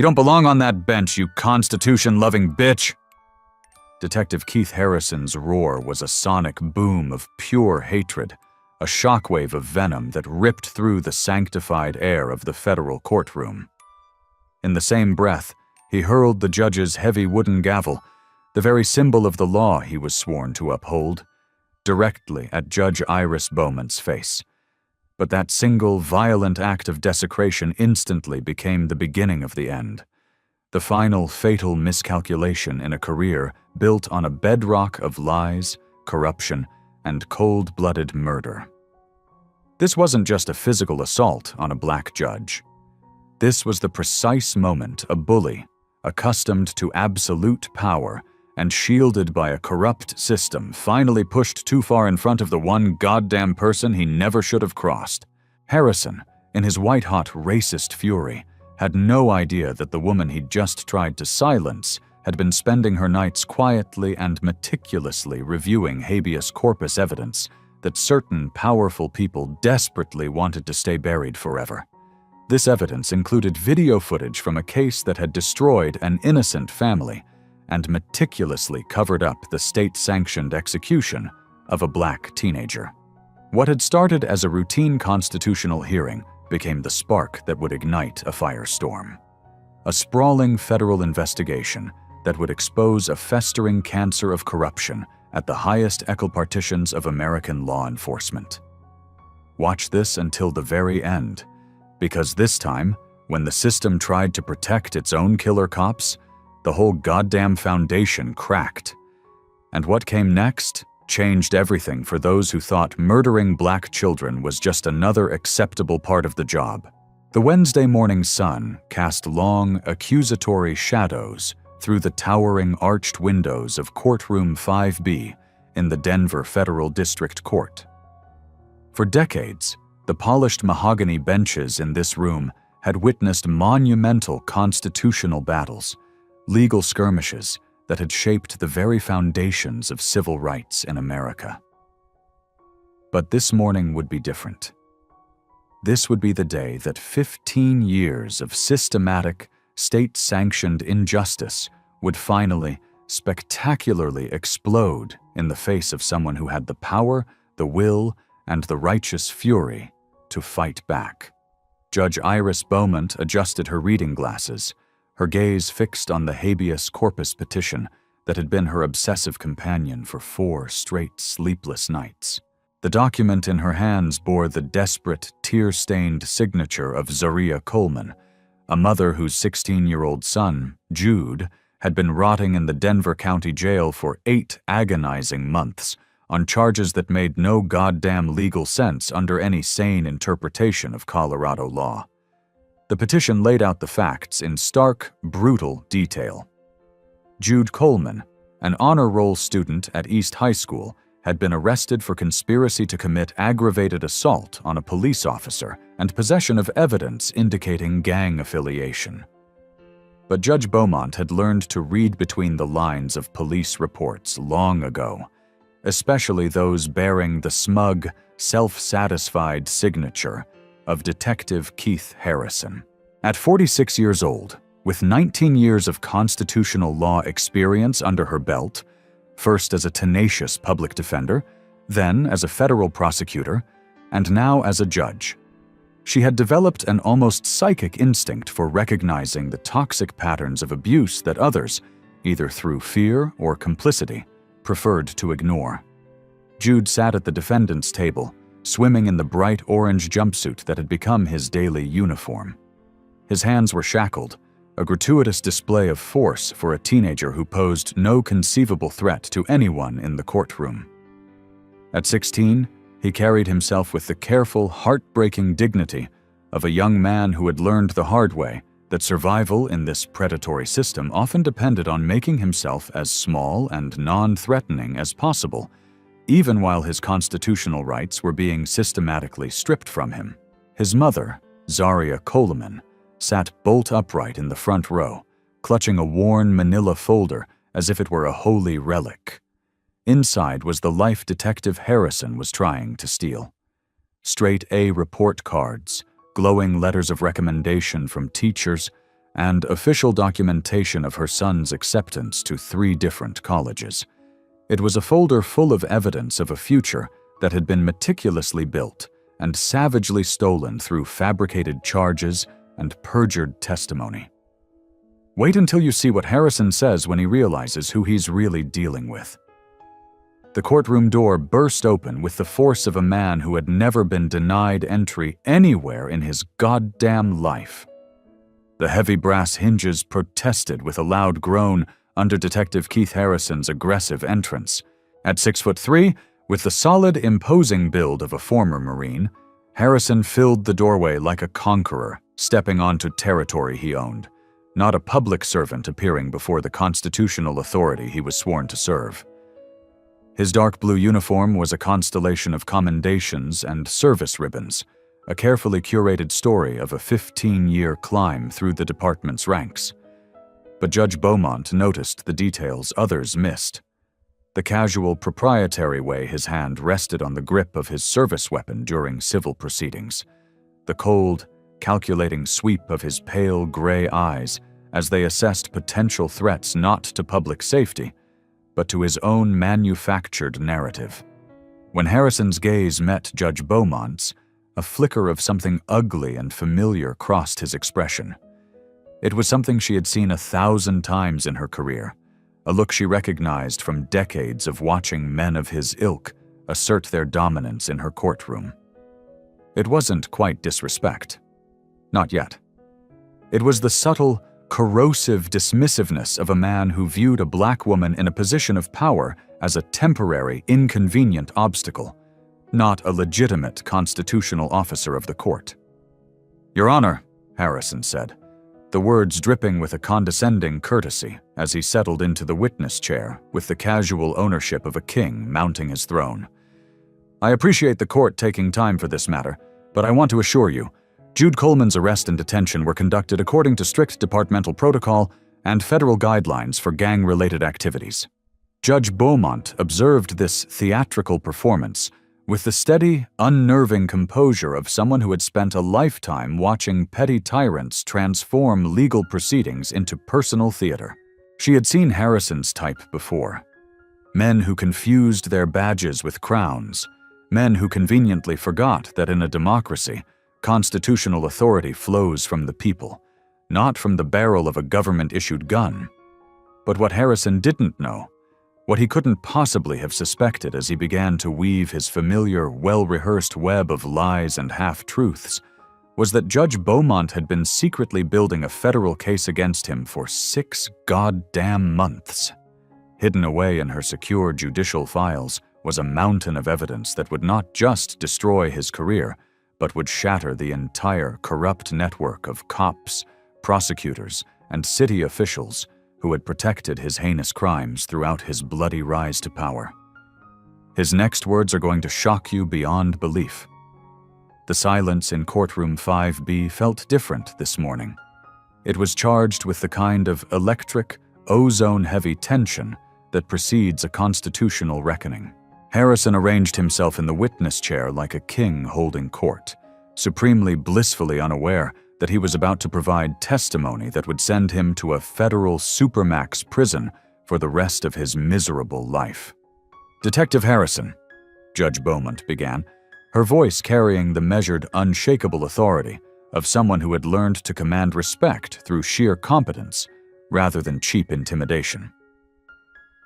You don't belong on that bench, you Constitution-loving bitch! Detective Keith Harrison's roar was a sonic boom of pure hatred, a shockwave of venom that ripped through the sanctified air of the federal courtroom. In the same breath, he hurled the judge's heavy wooden gavel, the very symbol of the law he was sworn to uphold, directly at Judge Iris Beaumont's face. But that single violent act of desecration instantly became the beginning of the end, the final fatal miscalculation in a career built on a bedrock of lies, corruption, and cold-blooded murder. This wasn't just a physical assault on a black judge. This was the precise moment a bully, accustomed to absolute power and shielded by a corrupt system, finally pushed too far in front of the one goddamn person he never should have crossed. Harrison, in his white-hot racist fury, had no idea that the woman he'd just tried to silence had been spending her nights quietly and meticulously reviewing habeas corpus evidence that certain powerful people desperately wanted to stay buried forever. This evidence included video footage from a case that had destroyed an innocent family and meticulously covered up the state-sanctioned execution of a black teenager. What had started as a routine constitutional hearing became the spark that would ignite a firestorm. A sprawling federal investigation that would expose a festering cancer of corruption at the highest echelon of American law enforcement. Watch this until the very end, because this time, when the system tried to protect its own killer cops, the whole goddamn foundation cracked. And what came next changed everything for those who thought murdering black children was just another acceptable part of the job. The Wednesday morning sun cast long, accusatory shadows through the towering arched windows of Courtroom 5B in the Denver Federal District Court. For decades, the polished mahogany benches in this room had witnessed monumental constitutional battles, legal skirmishes that had shaped the very foundations of civil rights in America. But this morning would be different. This would be the day that 15 years of systematic, state-sanctioned injustice would finally, spectacularly explode in the face of someone who had the power, the will, and the righteous fury to fight back. Judge Iris Beaumont adjusted her reading glasses, her gaze fixed on the habeas corpus petition that had been her obsessive companion for 4 straight sleepless nights. The document in her hands bore the desperate, tear-stained signature of Zaria Coleman, a mother whose 16-year-old son, Jude, had been rotting in the Denver County Jail for 8 agonizing months on charges that made no goddamn legal sense under any sane interpretation of Colorado law. The petition laid out the facts in stark, brutal detail. Jude Coleman, an honor roll student at East High School, had been arrested for conspiracy to commit aggravated assault on a police officer and possession of evidence indicating gang affiliation. But Judge Beaumont had learned to read between the lines of police reports long ago, especially those bearing the smug, self-satisfied signature of Detective Keith Harrison. At 46 years old, with 19 years of constitutional law experience under her belt, first as a tenacious public defender, then as a federal prosecutor, and now as a judge, she had developed an almost psychic instinct for recognizing the toxic patterns of abuse that others, either through fear or complicity, preferred to ignore. Jude sat at the defendant's table, swimming in the bright orange jumpsuit that had become his daily uniform. His hands were shackled, a gratuitous display of force for a teenager who posed no conceivable threat to anyone in the courtroom. At 16, he carried himself with the careful, heartbreaking dignity of a young man who had learned the hard way that survival in this predatory system often depended on making himself as small and non-threatening as possible, even while his constitutional rights were being systematically stripped from him. His mother, Zaria Coleman, sat bolt upright in the front row, clutching a worn manila folder as if it were a holy relic. Inside was the life Detective Harrison was trying to steal. Straight A report cards, glowing letters of recommendation from teachers, and official documentation of her son's acceptance to 3 different colleges. It was a folder full of evidence of a future that had been meticulously built and savagely stolen through fabricated charges and perjured testimony. Wait until you see what Harrison says when he realizes who he's really dealing with. The courtroom door burst open with the force of a man who had never been denied entry anywhere in his goddamn life. The heavy brass hinges protested with a loud groan under Detective Keith Harrison's aggressive entrance. At 6'3", with the solid, imposing build of a former Marine, Harrison filled the doorway like a conqueror, stepping onto territory he owned, not a public servant appearing before the constitutional authority he was sworn to serve. His dark blue uniform was a constellation of commendations and service ribbons, a carefully curated story of a 15-year climb through the department's ranks. But Judge Beaumont noticed the details others missed. The casual, proprietary way his hand rested on the grip of his service weapon during civil proceedings. The cold, calculating sweep of his pale gray eyes as they assessed potential threats not to public safety, but to his own manufactured narrative. When Harrison's gaze met Judge Beaumont's, a flicker of something ugly and familiar crossed his expression. It was something she had seen 1,000 times in her career, a look she recognized from decades of watching men of his ilk assert their dominance in her courtroom. It wasn't quite disrespect. Not yet. It was the subtle, corrosive dismissiveness of a man who viewed a black woman in a position of power as a temporary, inconvenient obstacle, not a legitimate constitutional officer of the court. "Your Honor," Harrison said, the words dripping with a condescending courtesy as he settled into the witness chair with the casual ownership of a king mounting his throne. "I appreciate the court taking time for this matter, but I want to assure you, Jude Coleman's arrest and detention were conducted according to strict departmental protocol and federal guidelines for gang-related activities." Judge Beaumont observed this theatrical performance with the steady, unnerving composure of someone who had spent a lifetime watching petty tyrants transform legal proceedings into personal theater. She had seen Harrison's type before. Men who confused their badges with crowns, men who conveniently forgot that in a democracy, constitutional authority flows from the people, not from the barrel of a government-issued gun. But what Harrison didn't know, what he couldn't possibly have suspected as he began to weave his familiar, well-rehearsed web of lies and half-truths, was that Judge Beaumont had been secretly building a federal case against him for 6 goddamn months. Hidden away in her secure judicial files was a mountain of evidence that would not just destroy his career, but would shatter the entire corrupt network of cops, prosecutors, and city officials who had protected his heinous crimes throughout his bloody rise to power. His next words are going to shock you beyond belief. The silence in courtroom 5B felt different this morning. It was charged with the kind of electric, ozone-heavy tension that precedes a constitutional reckoning. Harrison arranged himself in the witness chair like a king holding court, supremely blissfully unaware that he was about to provide testimony that would send him to a federal supermax prison for the rest of his miserable life. "Detective Harrison," Judge Beaumont began, her voice carrying the measured, unshakable authority of someone who had learned to command respect through sheer competence rather than cheap intimidation.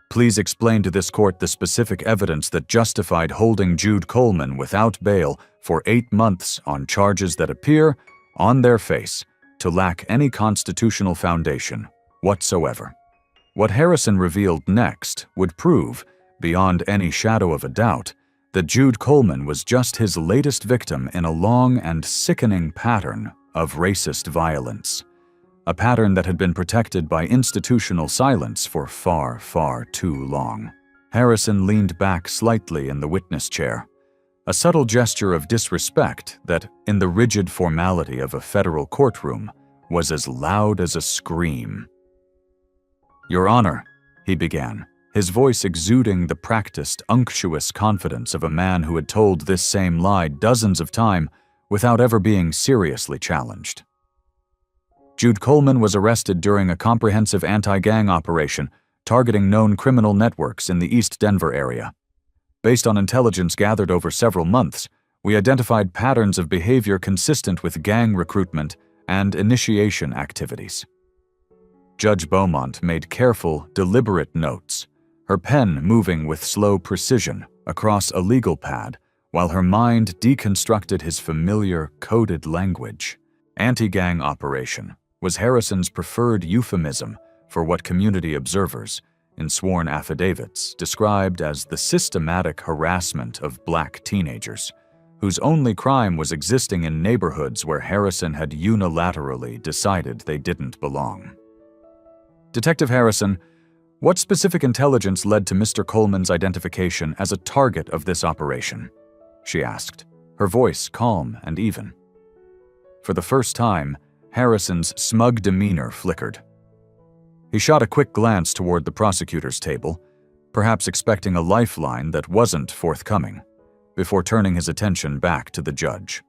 "Please explain to this court the specific evidence that justified holding Jude Coleman without bail for 8 months on charges that appear, on their face, to lack any constitutional foundation whatsoever." What Harrison revealed next would prove, beyond any shadow of a doubt, that Jude Coleman was just his latest victim in a long and sickening pattern of racist violence. A pattern that had been protected by institutional silence for far, far too long. Harrison leaned back slightly in the witness chair, a subtle gesture of disrespect that, in the rigid formality of a federal courtroom, was as loud as a scream. "Your Honor," he began, his voice exuding the practiced, unctuous confidence of a man who had told this same lie dozens of times without ever being seriously challenged. Jude Coleman was arrested during a comprehensive anti-gang operation targeting known criminal networks in the East Denver area. Based on intelligence gathered over several months, we identified patterns of behavior consistent with gang recruitment and initiation activities. Judge Beaumont made careful, deliberate notes, her pen moving with slow precision across a legal pad while her mind deconstructed his familiar, coded language. Anti-gang operation was Harrison's preferred euphemism for what community observers, in sworn affidavits, described as the systematic harassment of black teenagers, whose only crime was existing in neighborhoods where Harrison had unilaterally decided they didn't belong. Detective Harrison, what specific intelligence led to Mr. Coleman's identification as a target of this operation? She asked, her voice calm and even. For the first time, Harrison's smug demeanor flickered. He shot a quick glance toward the prosecutor's table, perhaps expecting a lifeline that wasn't forthcoming, before turning his attention back to the judge.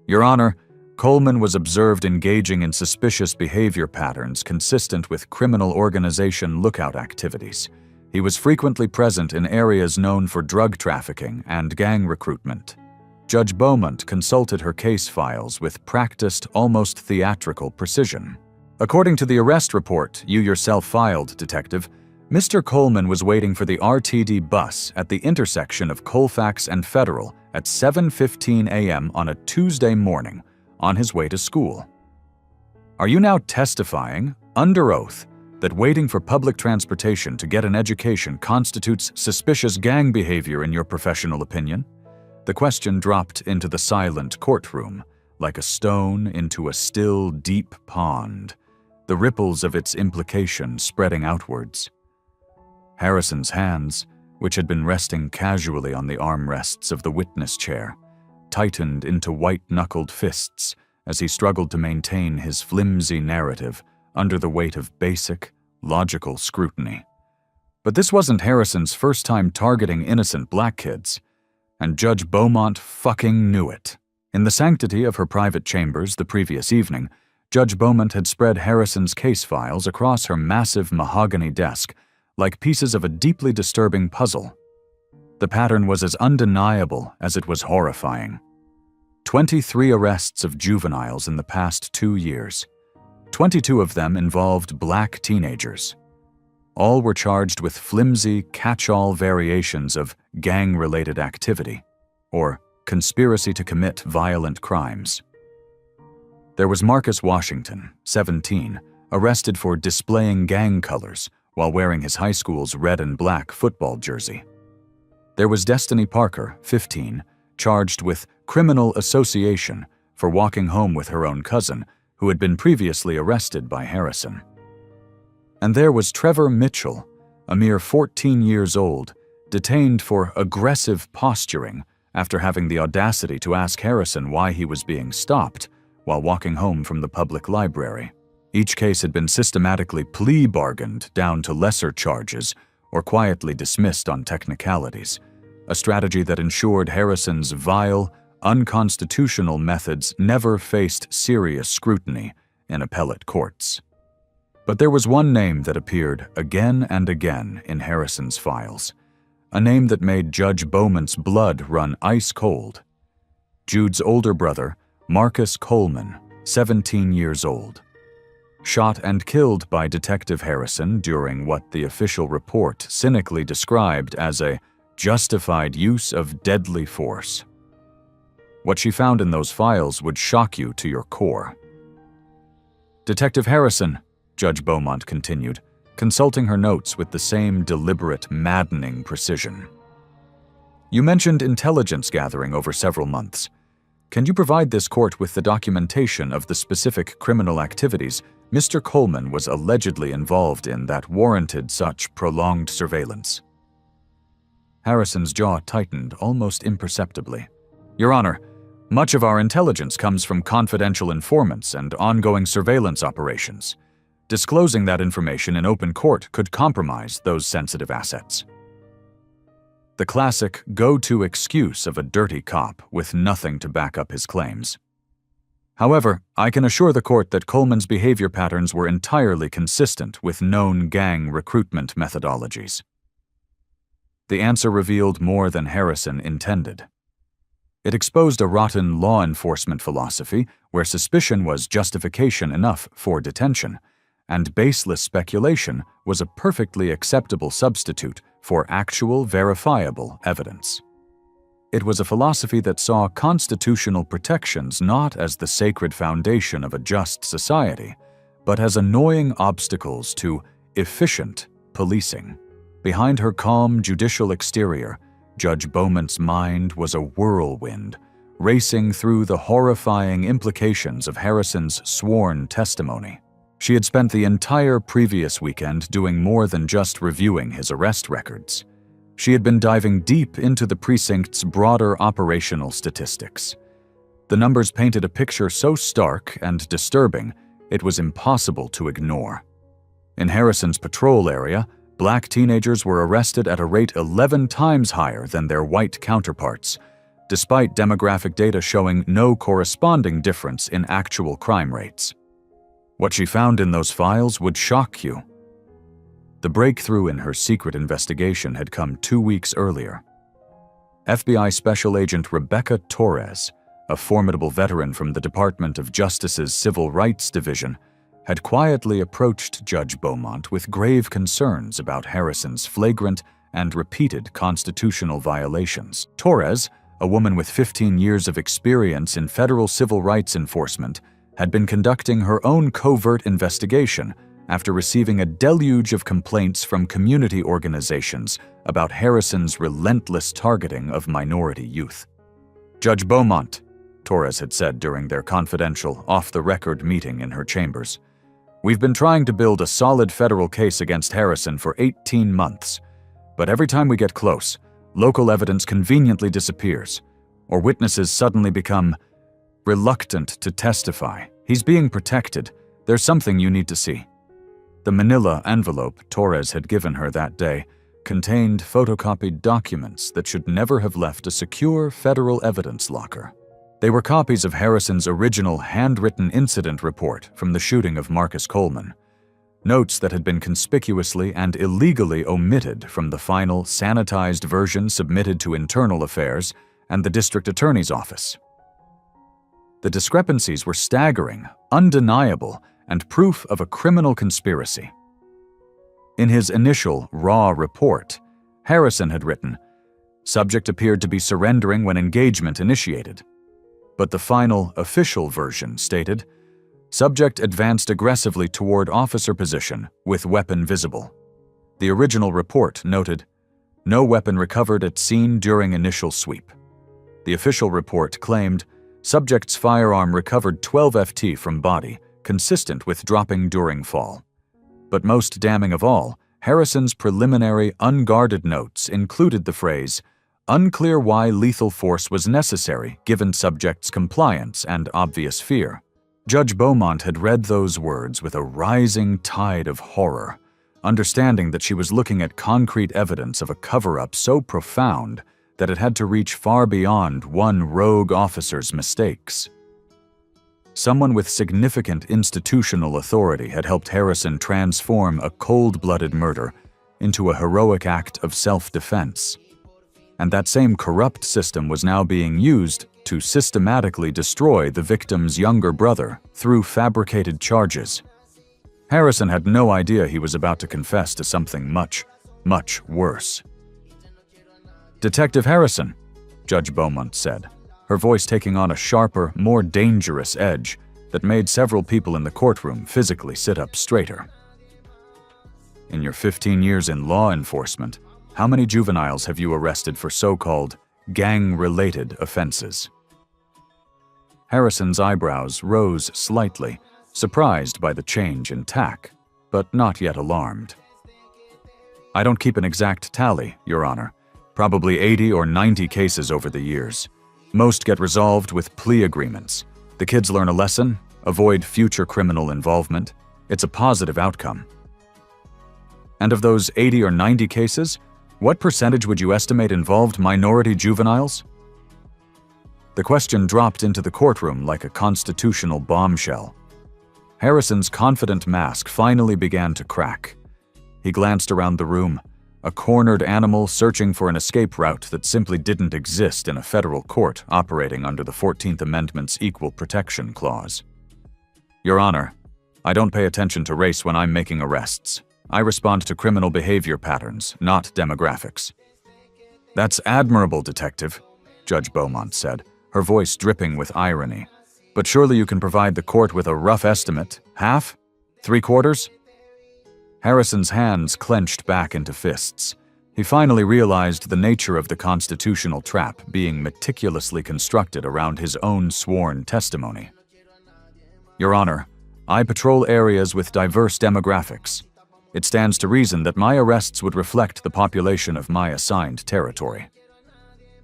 Your Honor, Coleman was observed engaging in suspicious behavior patterns consistent with criminal organization lookout activities. He was frequently present in areas known for drug trafficking and gang recruitment. Judge Beaumont consulted her case files with practiced, almost theatrical precision. According to the arrest report you yourself filed, Detective, Mr. Coleman was waiting for the RTD bus at the intersection of Colfax and Federal at 7:15 a.m. on a Tuesday morning, on his way to school. Are you now testifying, under oath, that waiting for public transportation to get an education constitutes suspicious gang behavior in your professional opinion? The question dropped into the silent courtroom, like a stone into a still, deep pond, the ripples of its implication spreading outwards. Harrison's hands, which had been resting casually on the armrests of the witness chair, tightened into white-knuckled fists as he struggled to maintain his flimsy narrative under the weight of basic, logical scrutiny. But this wasn't Harrison's first time targeting innocent black kids, and Judge Beaumont fucking knew it. In the sanctity of her private chambers the previous evening, Judge Beaumont had spread Harrison's case files across her massive mahogany desk like pieces of a deeply disturbing puzzle. The pattern was as undeniable as it was horrifying. 23 arrests of juveniles in the past 2 years. 22 of them involved black teenagers. All were charged with flimsy, catch-all variations of gang-related activity, or conspiracy to commit violent crimes. There was Marcus Washington, 17, arrested for displaying gang colors while wearing his high school's red and black football jersey. There was Destiny Parker, 15, charged with criminal association for walking home with her own cousin, who had been previously arrested by Harrison. And there was Trevor Mitchell, a mere 14 years old, detained for aggressive posturing after having the audacity to ask Harrison why he was being stopped while walking home from the public library. Each case had been systematically plea bargained down to lesser charges or quietly dismissed on technicalities, a strategy that ensured Harrison's vile, unconstitutional methods never faced serious scrutiny in appellate courts. But there was one name that appeared again and again in Harrison's files, a name that made Judge Beaumont's blood run ice cold. Jude's older brother, Marcus Coleman, 17 years old. Shot and killed by Detective Harrison during what the official report cynically described as a justified use of deadly force. What she found in those files would shock you to your core. Detective Harrison, Judge Beaumont continued, consulting her notes with the same deliberate, maddening precision. You mentioned intelligence gathering over several months. Can you provide this court with the documentation of the specific criminal activities Mr. Coleman was allegedly involved in that warranted such prolonged surveillance? Harrison's jaw tightened almost imperceptibly. Your Honor, much of our intelligence comes from confidential informants and ongoing surveillance operations. Disclosing that information in open court could compromise those sensitive assets. The classic go-to excuse of a dirty cop with nothing to back up his claims. However, I can assure the court that Coleman's behavior patterns were entirely consistent with known gang recruitment methodologies. The answer revealed more than Harrison intended. It exposed a rotten law enforcement philosophy where suspicion was justification enough for detention, and baseless speculation was a perfectly acceptable substitute for actual, verifiable evidence. It was a philosophy that saw constitutional protections not as the sacred foundation of a just society, but as annoying obstacles to efficient policing. Behind her calm judicial exterior, Judge Beaumont's mind was a whirlwind, racing through the horrifying implications of Harrison's sworn testimony. She had spent the entire previous weekend doing more than just reviewing his arrest records. She had been diving deep into the precinct's broader operational statistics. The numbers painted a picture so stark and disturbing, it was impossible to ignore. In Harrison's patrol area, Black teenagers were arrested at a rate 11 times higher than their white counterparts, despite demographic data showing no corresponding difference in actual crime rates. What she found in those files would shock you. The breakthrough in her secret investigation had come 2 weeks earlier. FBI Special Agent Rebecca Torres, a formidable veteran from the Department of Justice's Civil Rights Division, had quietly approached Judge Beaumont with grave concerns about Harrison's flagrant and repeated constitutional violations. Torres, a woman with 15 years of experience in federal civil rights enforcement, had been conducting her own covert investigation after receiving a deluge of complaints from community organizations about Harrison's relentless targeting of minority youth. "Judge Beaumont," Torres had said during their confidential, off-the-record meeting in her chambers, "we've been trying to build a solid federal case against Harrison for 18 months, but every time we get close, local evidence conveniently disappears, or witnesses suddenly become reluctant to testify. He's being protected. There's something you need to see." The manila envelope Torres had given her that day contained photocopied documents that should never have left a secure federal evidence locker. They were copies of Harrison's original handwritten incident report from the shooting of Marcus Coleman, notes that had been conspicuously and illegally omitted from the final sanitized version submitted to Internal Affairs and the District Attorney's Office. The discrepancies were staggering, undeniable, and proof of a criminal conspiracy. In his initial raw report, Harrison had written, "Subject appeared to be surrendering when engagement initiated." But the final official version stated, "Subject advanced aggressively toward officer position with weapon visible." The original report noted, "No weapon recovered at scene during initial sweep." The official report claimed, "Subject's firearm recovered 12 FT from body, consistent with dropping during fall." But most damning of all, Harrison's preliminary unguarded notes included the phrase, "Unclear why lethal force was necessary given subject's compliance and obvious fear." Judge Beaumont had read those words with a rising tide of horror, understanding that she was looking at concrete evidence of a cover-up so profound that it had to reach far beyond one rogue officer's mistakes. Someone with significant institutional authority had helped Harrison transform a cold-blooded murder into a heroic act of self-defense. And that same corrupt system was now being used to systematically destroy the victim's younger brother through fabricated charges. Harrison had no idea he was about to confess to something much, much worse. "Detective Harrison," Judge Beaumont said, her voice taking on a sharper, more dangerous edge that made several people in the courtroom physically sit up straighter. "In your 15 years in law enforcement, how many juveniles have you arrested for so-called gang-related offenses?" Harrison's eyebrows rose slightly, surprised by the change in tack, but not yet alarmed. "I don't keep an exact tally, Your Honor. Probably 80 or 90 cases over the years. Most get resolved with plea agreements. The kids learn a lesson, avoid future criminal involvement. It's a positive outcome." "And of those 80 or 90 cases, what percentage would you estimate involved minority juveniles?" The question dropped into the courtroom like a constitutional bombshell. Harrison's confident mask finally began to crack. He glanced around the room, a cornered animal searching for an escape route that simply didn't exist in a federal court operating under the 14th Amendment's Equal Protection Clause. Your Honor, I don't pay attention to race when I'm making arrests. I respond to criminal behavior patterns, not demographics. That's admirable, Detective, Judge Beaumont said, her voice dripping with irony. But surely you can provide the court with a rough estimate. Half? 3/4? Harrison's hands clenched back into fists. He finally realized the nature of the constitutional trap being meticulously constructed around his own sworn testimony. Your Honor, I patrol areas with diverse demographics. It stands to reason that my arrests would reflect the population of my assigned territory.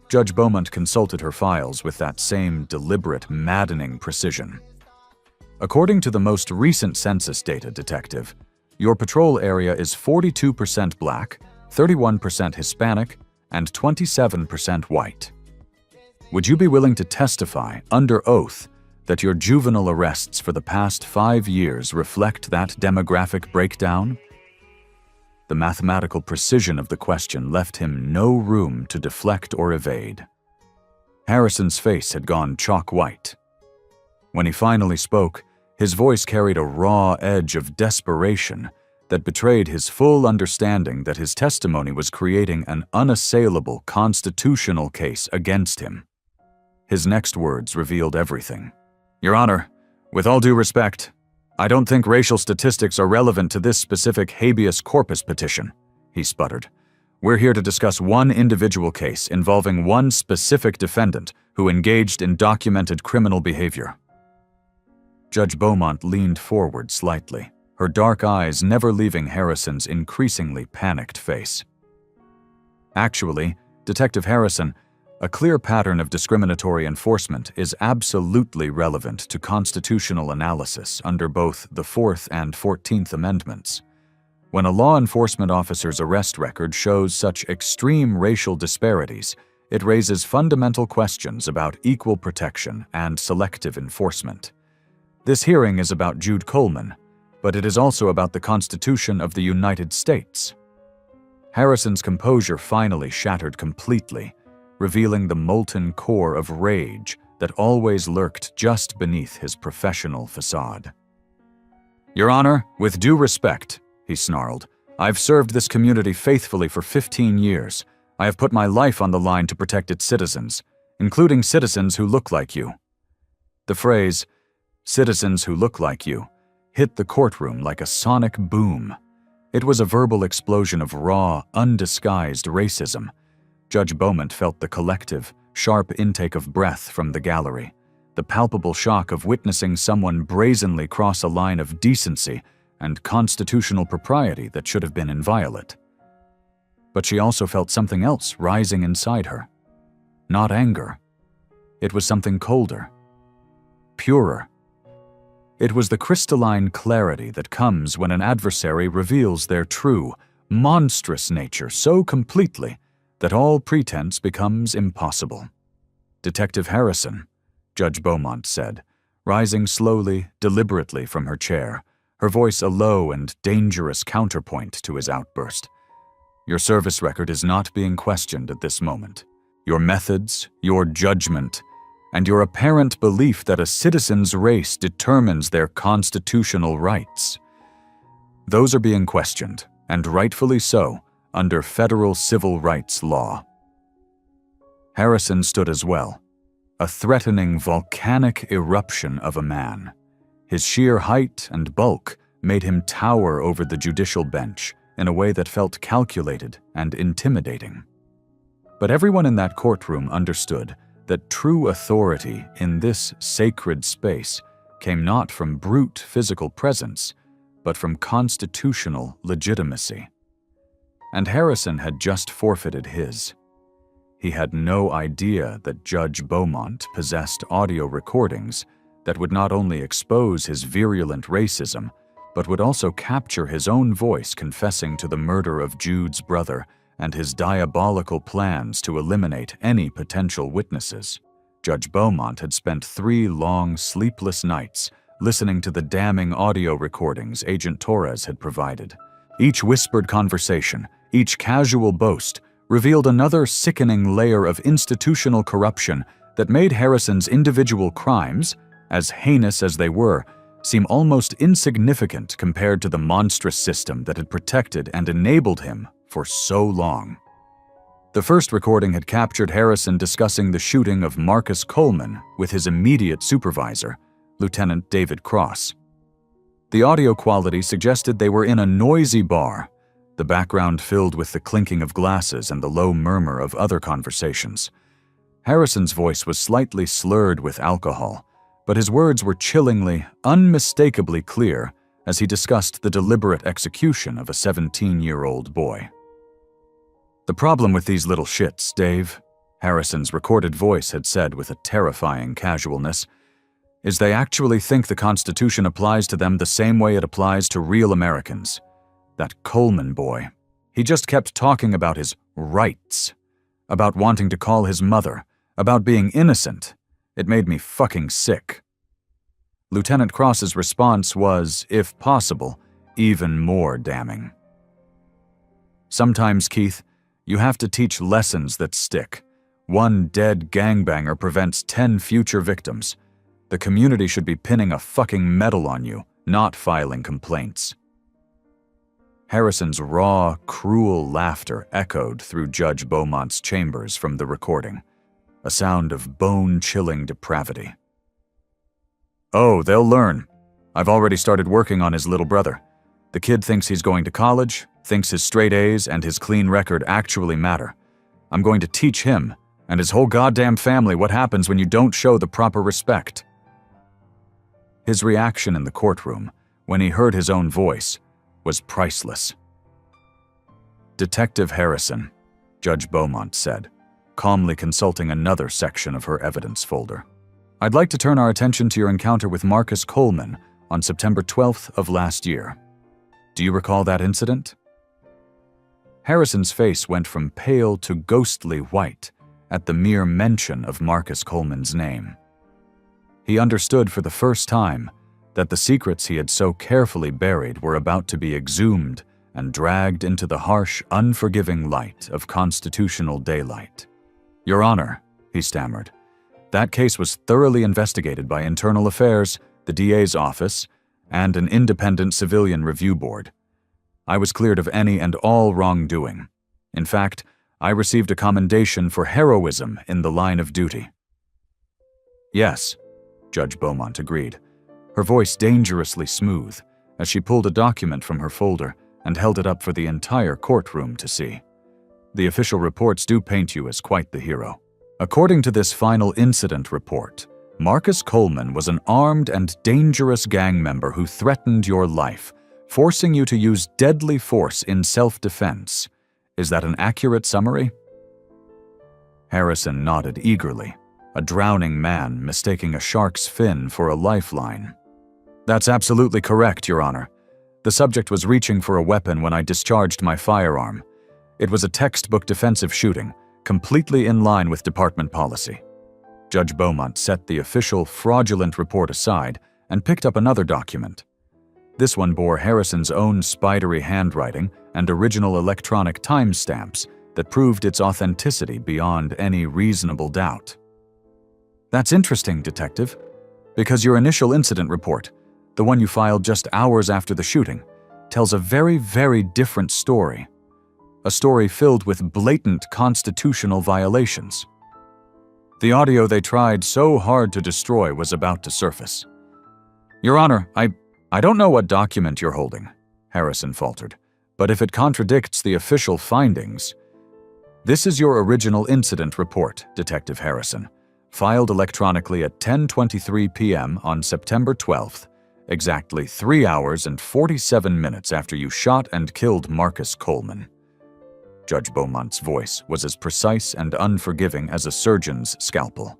Judge Beaumont consulted her files with that same deliberate, maddening precision. According to the most recent census data, Detective, your patrol area is 42% Black, 31% Hispanic, and 27% white. Would you be willing to testify, under oath, that your juvenile arrests for the past 5 years reflect that demographic breakdown? The mathematical precision of the question left him no room to deflect or evade. Harrison's face had gone chalk white. When he finally spoke, his voice carried a raw edge of desperation that betrayed his full understanding that his testimony was creating an unassailable constitutional case against him. His next words revealed everything. Your Honor, with all due respect, I don't think racial statistics are relevant to this specific habeas corpus petition, he sputtered. We're here to discuss one individual case involving one specific defendant who engaged in documented criminal behavior. Judge Beaumont leaned forward slightly, her dark eyes never leaving Harrison's increasingly panicked face. Actually, Detective Harrison, a clear pattern of discriminatory enforcement is absolutely relevant to constitutional analysis under both the 4th and 14th Amendments. When a law enforcement officer's arrest record shows such extreme racial disparities, it raises fundamental questions about equal protection and selective enforcement. This hearing is about Jude Coleman, but it is also about the Constitution of the United States. Harrison's composure finally shattered completely, revealing the molten core of rage that always lurked just beneath his professional facade. Your Honor, with due respect, he snarled, I've served this community faithfully for 15 years. I have put my life on the line to protect its citizens, including citizens who look like you. The phrase, citizens who look like you, hit the courtroom like a sonic boom. It was a verbal explosion of raw, undisguised racism. Judge Beaumont felt the collective, sharp intake of breath from the gallery, the palpable shock of witnessing someone brazenly cross a line of decency and constitutional propriety that should have been inviolate. But she also felt something else rising inside her. Not anger. It was something colder, purer. It was the crystalline clarity that comes when an adversary reveals their true, monstrous nature so completely that all pretense becomes impossible. Detective Harrison, Judge Beaumont said, rising slowly, deliberately from her chair, her voice a low and dangerous counterpoint to his outburst. Your service record is not being questioned at this moment. Your methods, your judgment, and your apparent belief that a citizen's race determines their constitutional rights. Those are being questioned, and rightfully so, under federal civil rights law. Harrison stood as well, a threatening volcanic eruption of a man. His sheer height and bulk made him tower over the judicial bench in a way that felt calculated and intimidating. But everyone in that courtroom understood that true authority in this sacred space came not from brute physical presence, but from constitutional legitimacy. And Harrison had just forfeited his. He had no idea that Judge Beaumont possessed audio recordings that would not only expose his virulent racism, but would also capture his own voice confessing to the murder of Jude's brother and his diabolical plans to eliminate any potential witnesses. Judge Beaumont had spent 3 long, sleepless nights listening to the damning audio recordings Agent Torres had provided. Each whispered conversation, each casual boast, revealed another sickening layer of institutional corruption that made Harrison's individual crimes, as heinous as they were, seem almost insignificant compared to the monstrous system that had protected and enabled him for so long. The first recording had captured Harrison discussing the shooting of Marcus Coleman with his immediate supervisor, Lieutenant David Cross. The audio quality suggested they were in a noisy bar, the background filled with the clinking of glasses and the low murmur of other conversations. Harrison's voice was slightly slurred with alcohol, but his words were chillingly, unmistakably clear as he discussed the deliberate execution of a 17-year-old boy. "The problem with these little shits, Dave," Harrison's recorded voice had said with a terrifying casualness, "is they actually think the Constitution applies to them the same way it applies to real Americans. That Coleman boy, he just kept talking about his rights, about wanting to call his mother, about being innocent. It made me fucking sick." Lieutenant Cross's response was, if possible, even more damning. "Sometimes, Keith, you have to teach lessons that stick. One dead gangbanger prevents 10 future victims. The community should be pinning a fucking medal on you, not filing complaints." Harrison's raw, cruel laughter echoed through Judge Beaumont's chambers from the recording, a sound of bone-chilling depravity. "Oh, they'll learn. I've already started working on his little brother. The kid thinks he's going to college, thinks his straight A's and his clean record actually matter. I'm going to teach him and his whole goddamn family what happens when you don't show the proper respect." His reaction in the courtroom, when he heard his own voice, was priceless. "Detective Harrison," Judge Beaumont said, calmly consulting another section of her evidence folder, "I'd like to turn our attention to your encounter with Marcus Coleman on September 12th of last year. Do you recall that incident?" Harrison's face went from pale to ghostly white at the mere mention of Marcus Coleman's name. He understood for the first time that the secrets he had so carefully buried were about to be exhumed and dragged into the harsh, unforgiving light of constitutional daylight. "Your Honor," he stammered, "that case was thoroughly investigated by Internal Affairs, the DA's office, and an independent civilian review board. I was cleared of any and all wrongdoing. In fact, I received a commendation for heroism in the line of duty." "Yes," Judge Beaumont agreed, her voice dangerously smooth as she pulled a document from her folder and held it up for the entire courtroom to see. "The official reports do paint you as quite the hero. According to this final incident report, Marcus Coleman was an armed and dangerous gang member who threatened your life, forcing you to use deadly force in self-defense. Is that an accurate summary?" Harrison nodded eagerly, a drowning man mistaking a shark's fin for a lifeline. "That's absolutely correct, Your Honor. The subject was reaching for a weapon when I discharged my firearm. It was a textbook defensive shooting, completely in line with department policy." Judge Beaumont set the official fraudulent report aside and picked up another document. This one bore Harrison's own spidery handwriting and original electronic timestamps that proved its authenticity beyond any reasonable doubt. "That's interesting, Detective, because your initial incident report, the one you filed just hours after the shooting, tells a very, very different story. A story filled with blatant constitutional violations. The audio they tried so hard to destroy was about to surface." "Your Honor, I don't know what document you're holding," Harrison faltered, "but if it contradicts the official findings—" "This is your original incident report, Detective Harrison, filed electronically at 10:23 p.m. on September 12th, exactly 3 hours and 47 minutes after you shot and killed Marcus Coleman." Judge Beaumont's voice was as precise and unforgiving as a surgeon's scalpel.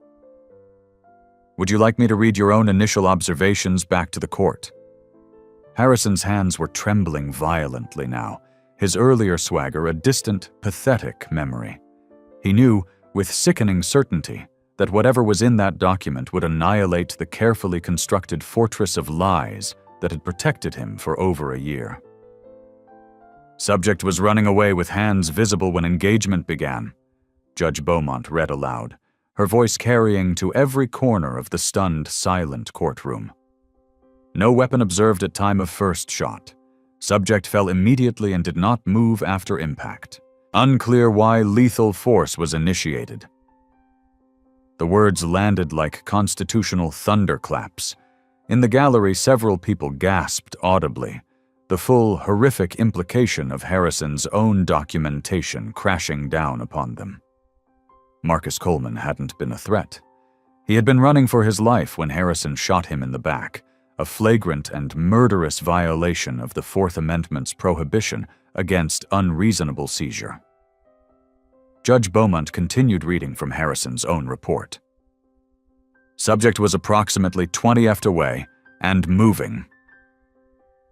"Would you like me to read your own initial observations back to the court?" Harrison's hands were trembling violently now, his earlier swagger a distant, pathetic memory. He knew, with sickening certainty, that whatever was in that document would annihilate the carefully constructed fortress of lies that had protected him for over a year. Subject was running away with hands visible when engagement began, Judge Beaumont read aloud, her voice carrying to every corner of the stunned, silent courtroom. No weapon observed at time of first shot. Subject fell immediately and did not move after impact. Unclear why lethal force was initiated. The words landed like constitutional thunderclaps. In the gallery, several people gasped audibly, the full, horrific implication of Harrison's own documentation crashing down upon them. Marcus Coleman hadn't been a threat. He had been running for his life when Harrison shot him in the back, a flagrant and murderous violation of the Fourth Amendment's prohibition against unreasonable seizure. Judge Beaumont continued reading from Harrison's own report. Subject was approximately 20 feet away and moving.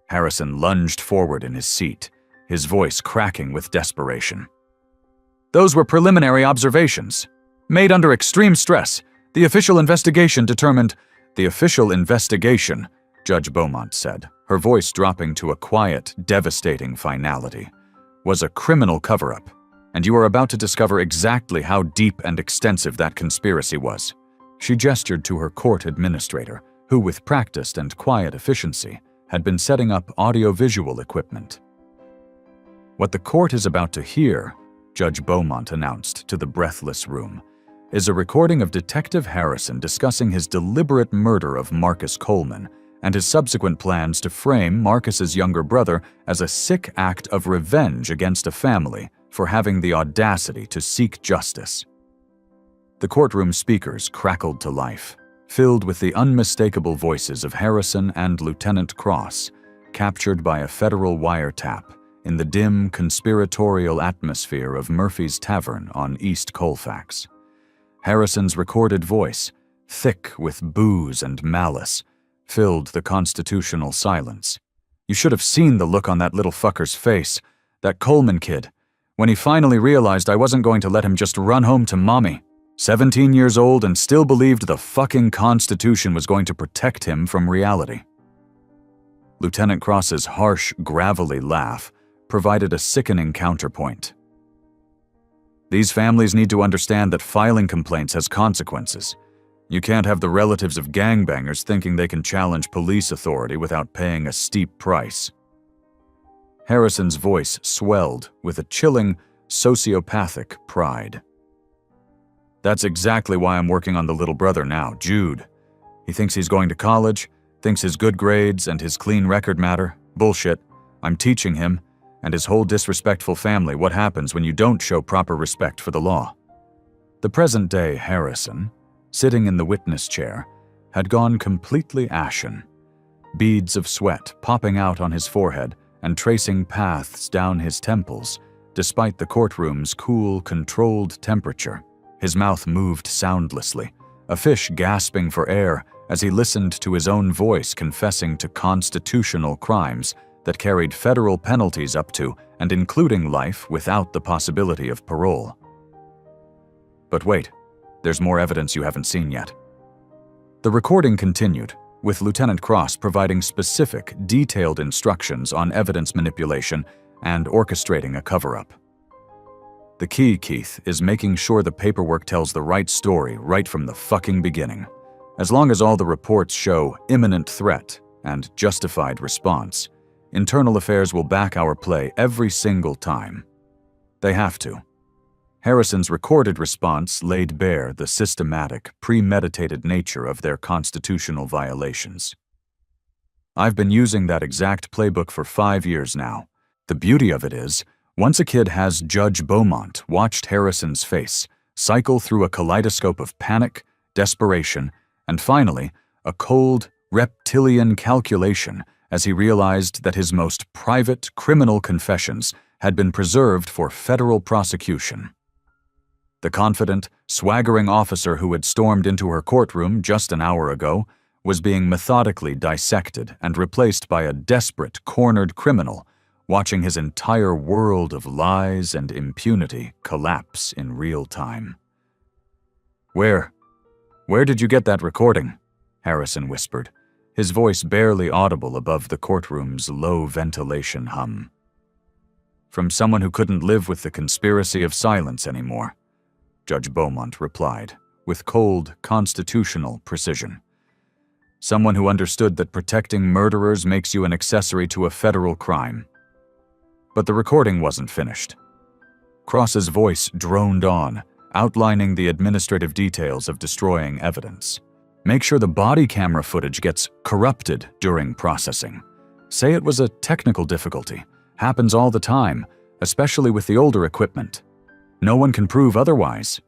Harrison lunged forward in his seat, his voice cracking with desperation. Those were preliminary observations. Made under extreme stress, the official investigation determined— The official investigation, Judge Beaumont said, her voice dropping to a quiet, devastating finality, was a criminal cover-up, and you are about to discover exactly how deep and extensive that conspiracy was. She gestured to her court administrator, who, with practiced and quiet efficiency, had been setting up audiovisual equipment. What the court is about to hear, Judge Beaumont announced to the breathless room, is a recording of Detective Harrison discussing his deliberate murder of Marcus Coleman and his subsequent plans to frame Marcus's younger brother as a sick act of revenge against a family for having the audacity to seek justice. The courtroom speakers crackled to life, filled with the unmistakable voices of Harrison and Lieutenant Cross, captured by a federal wiretap in the dim, conspiratorial atmosphere of Murphy's Tavern on East Colfax. Harrison's recorded voice, thick with booze and malice, filled the constitutional silence. You should have seen the look on that little fucker's face, that Coleman kid, when he finally realized I wasn't going to let him just run home to mommy. 17 years old and still believed the fucking Constitution was going to protect him from reality. Lieutenant Cross's harsh, gravelly laugh provided a sickening counterpoint. These families need to understand that filing complaints has consequences. You can't have the relatives of gangbangers thinking they can challenge police authority without paying a steep price. Harrison's voice swelled with a chilling, sociopathic pride. That's exactly why I'm working on the little brother now, Jude. He thinks he's going to college, thinks his good grades and his clean record matter. Bullshit. I'm teaching him and his whole disrespectful family what happens when you don't show proper respect for the law. The present-day Harrison, sitting in the witness chair, had gone completely ashen, beads of sweat popping out on his forehead and tracing paths down his temples, despite the courtroom's cool, controlled temperature. His mouth moved soundlessly, a fish gasping for air as he listened to his own voice confessing to constitutional crimes that carried federal penalties up to and including life without the possibility of parole. But wait, there's more evidence you haven't seen yet. The recording continued, with Lieutenant Cross providing specific, detailed instructions on evidence manipulation and orchestrating a cover-up. The key, Keith, is making sure the paperwork tells the right story right from the fucking beginning. As long as all the reports show imminent threat and justified response, Internal Affairs will back our play every single time. They have to. Harrison's recorded response laid bare the systematic, premeditated nature of their constitutional violations. I've been using that exact playbook for 5 years now. The beauty of it is, once a kid has Judge Beaumont watched Harrison's face cycle through a kaleidoscope of panic, desperation, and finally, a cold, reptilian calculation as he realized that his most private criminal confessions had been preserved for federal prosecution. The confident, swaggering officer who had stormed into her courtroom just an hour ago was being methodically dissected and replaced by a desperate, cornered criminal, watching his entire world of lies and impunity collapse in real time. Where "Where did you get that recording?" Harrison whispered, his voice barely audible above the courtroom's low ventilation hum. "From someone who couldn't live with the conspiracy of silence anymore," Judge Beaumont replied, with cold, constitutional precision. "Someone who understood that protecting murderers makes you an accessory to a federal crime." But the recording wasn't finished. Cross's voice droned on, outlining the administrative details of destroying evidence. "Make sure the body camera footage gets corrupted during processing. Say it was a technical difficulty. Happens all the time, especially with the older equipment. No one can prove otherwise."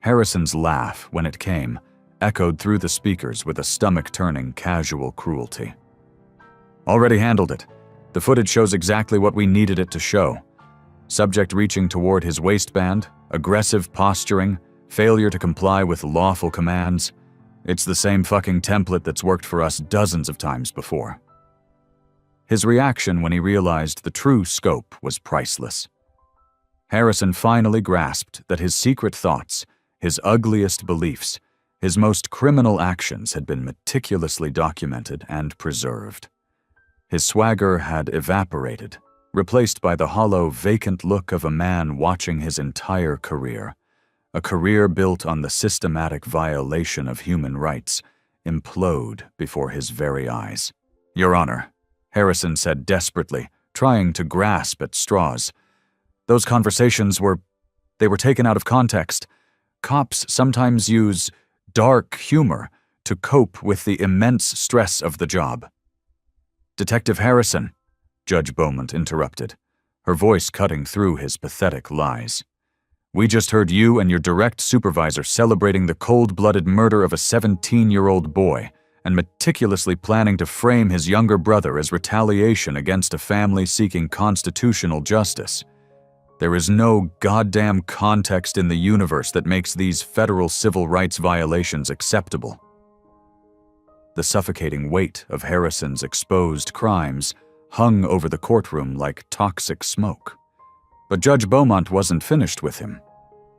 Harrison's laugh, when it came, echoed through the speakers with a stomach-turning casual cruelty. "Already handled it. The footage shows exactly what we needed it to show. Subject reaching toward his waistband, aggressive posturing, failure to comply with lawful commands. It's the same fucking template that's worked for us dozens of times before." His reaction when he realized the true scope was priceless. Harrison finally grasped that his secret thoughts, his ugliest beliefs, his most criminal actions had been meticulously documented and preserved. His swagger had evaporated, replaced by the hollow, vacant look of a man watching his entire career, a career built on the systematic violation of human rights, implode before his very eyes. "Your Honor," Harrison said desperately, trying to grasp at straws. "Those conversations were taken out of context. Cops sometimes use dark humor to cope with the immense stress of the job." "Detective Harrison," Judge Beaumont interrupted, her voice cutting through his pathetic lies. "We just heard you and your direct supervisor celebrating the cold-blooded murder of a 17-year-old boy and meticulously planning to frame his younger brother as retaliation against a family seeking constitutional justice. There is no goddamn context in the universe that makes these federal civil rights violations acceptable." The suffocating weight of Harrison's exposed crimes hung over the courtroom like toxic smoke. But Judge Beaumont wasn't finished with him.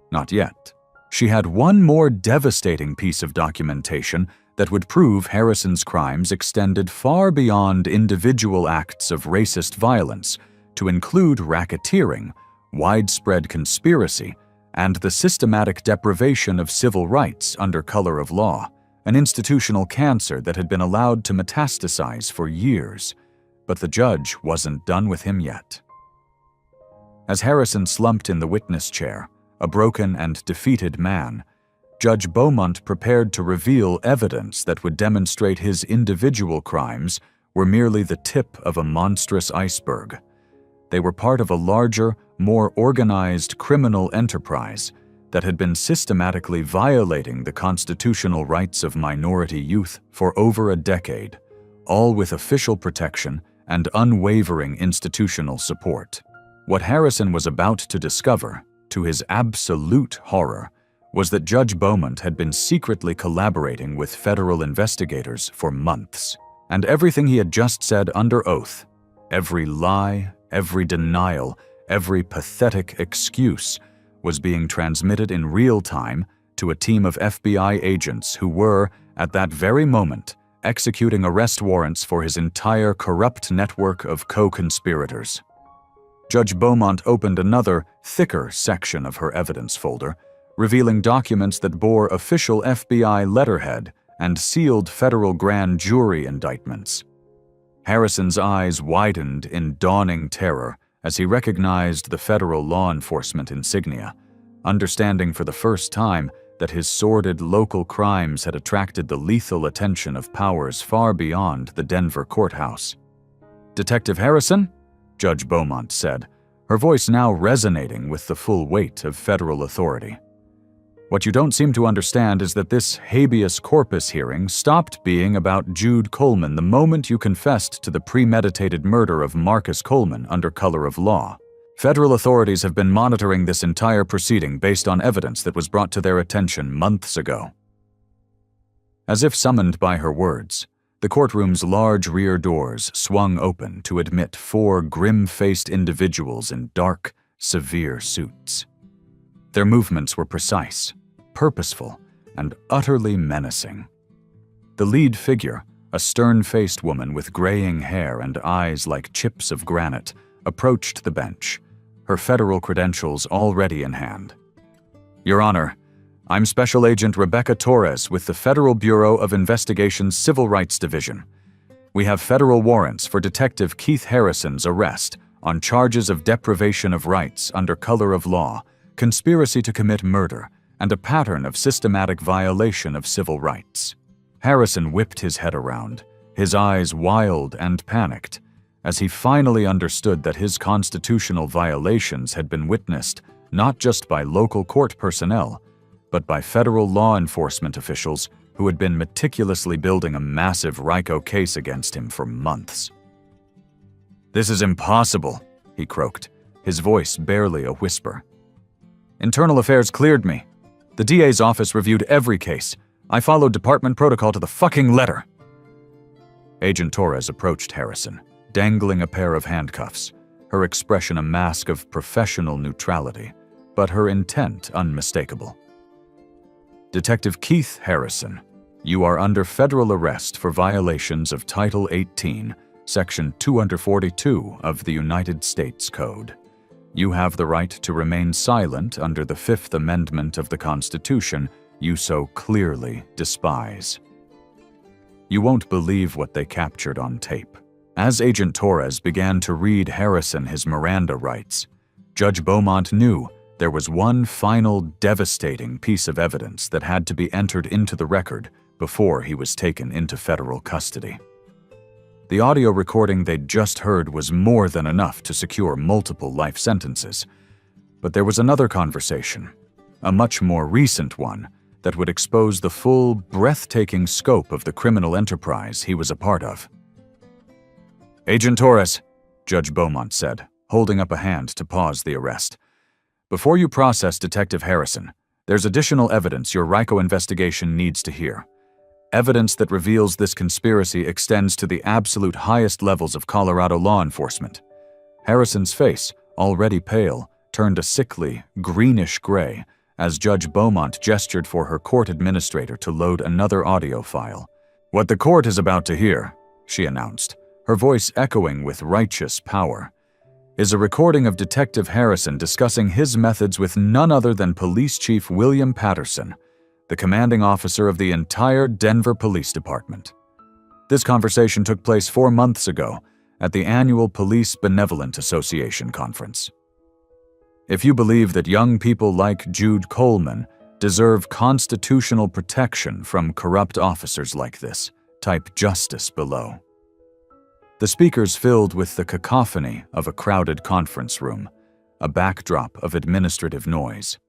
Not yet. She had one more devastating piece of documentation that would prove Harrison's crimes extended far beyond individual acts of racist violence to include racketeering, widespread conspiracy, and the systematic deprivation of civil rights under color of law, an institutional cancer that had been allowed to metastasize for years. But the judge wasn't done with him yet. As Harrison slumped in the witness chair, a broken and defeated man, Judge Beaumont prepared to reveal evidence that would demonstrate his individual crimes were merely the tip of a monstrous iceberg. They were part of a larger, more organized criminal enterprise that had been systematically violating the constitutional rights of minority youth for over a decade, all with official protection and unwavering institutional support. What Harrison was about to discover, to his absolute horror, was that Judge Beaumont had been secretly collaborating with federal investigators for months, and everything he had just said under oath, every lie, every denial, every pathetic excuse, was being transmitted in real time to a team of FBI agents who were, at that very moment, executing arrest warrants for his entire corrupt network of co-conspirators. Judge Beaumont opened another, thicker section of her evidence folder, revealing documents that bore official FBI letterhead and sealed federal grand jury indictments. Harrison's eyes widened in dawning terror as he recognized the federal law enforcement insignia, understanding for the first time that his sordid local crimes had attracted the lethal attention of powers far beyond the Denver courthouse. "Detective Harrison?" Judge Beaumont said, her voice now resonating with the full weight of federal authority. "What you don't seem to understand is that this habeas corpus hearing stopped being about Jude Coleman the moment you confessed to the premeditated murder of Marcus Coleman under color of law. Federal authorities have been monitoring this entire proceeding based on evidence that was brought to their attention months ago." As if summoned by her words, the courtroom's large rear doors swung open to admit 4 grim-faced individuals in dark, severe suits. Their movements were precise, purposeful, and utterly menacing. The lead figure, a stern-faced woman with graying hair and eyes like chips of granite, approached the bench, her federal credentials already in hand. "Your Honor, I'm Special Agent Rebecca Torres with the Federal Bureau of Investigation's Civil Rights Division. We have federal warrants for Detective Keith Harrison's arrest on charges of deprivation of rights under color of law, conspiracy to commit murder, and a pattern of systematic violation of civil rights." Harrison whipped his head around, his eyes wild and panicked, as he finally understood that his constitutional violations had been witnessed not just by local court personnel, but by federal law enforcement officials who had been meticulously building a massive RICO case against him for months. "This is impossible," he croaked, his voice barely a whisper. "Internal Affairs cleared me. The DA's office reviewed every case. I followed department protocol to the fucking letter." Agent Torres approached Harrison, dangling a pair of handcuffs, her expression a mask of professional neutrality, but her intent unmistakable. "Detective Keith Harrison, you are under federal arrest for violations of Title 18, Section 242 of the United States Code. You have the right to remain silent under the Fifth Amendment of the Constitution you so clearly despise." You won't believe what they captured on tape. As Agent Torres began to read Harrison his Miranda rights, Judge Beaumont knew there was one final devastating piece of evidence that had to be entered into the record before he was taken into federal custody. The audio recording they'd just heard was more than enough to secure multiple life sentences. But there was another conversation, a much more recent one, that would expose the full, breathtaking scope of the criminal enterprise he was a part of. "Agent Torres," Judge Beaumont said, holding up a hand to pause the arrest. "Before you process Detective Harrison, there's additional evidence your RICO investigation needs to hear. Evidence that reveals this conspiracy extends to the absolute highest levels of Colorado law enforcement." Harrison's face, already pale, turned a sickly, greenish gray as Judge Beaumont gestured for her court administrator to load another audio file. "What the court is about to hear," she announced, her voice echoing with righteous power, "is a recording of Detective Harrison discussing his methods with none other than Police Chief William Patterson, the commanding officer of the entire Denver Police Department. This conversation took place 4 months ago at the annual Police Benevolent Association conference. If you believe that young people like Jude Coleman deserve constitutional protection from corrupt officers like this, type justice below." The speakers filled with the cacophony of a crowded conference room, a backdrop of administrative noise.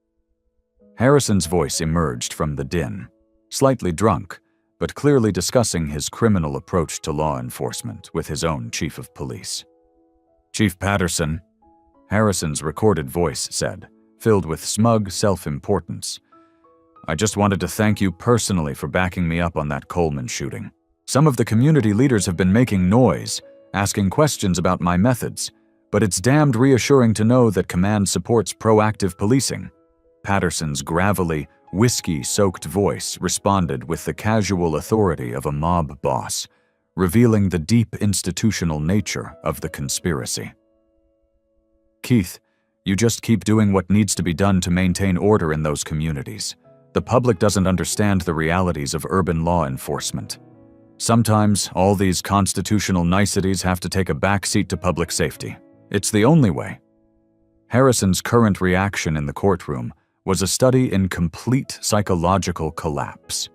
Harrison's voice emerged from the din, slightly drunk, but clearly discussing his criminal approach to law enforcement with his own chief of police. "Chief Patterson," Harrison's recorded voice said, filled with smug self-importance, "I just wanted to thank you personally for backing me up on that Coleman shooting. Some of the community leaders have been making noise, asking questions about my methods, but it's damned reassuring to know that command supports proactive policing." Patterson's gravelly, whiskey-soaked voice responded with the casual authority of a mob boss, revealing the deep institutional nature of the conspiracy. "Keith, you just keep doing what needs to be done to maintain order in those communities. The public doesn't understand the realities of urban law enforcement. Sometimes all these constitutional niceties have to take a backseat to public safety. It's the only way." Harrison's current reaction in the courtroom was a study in complete psychological collapse.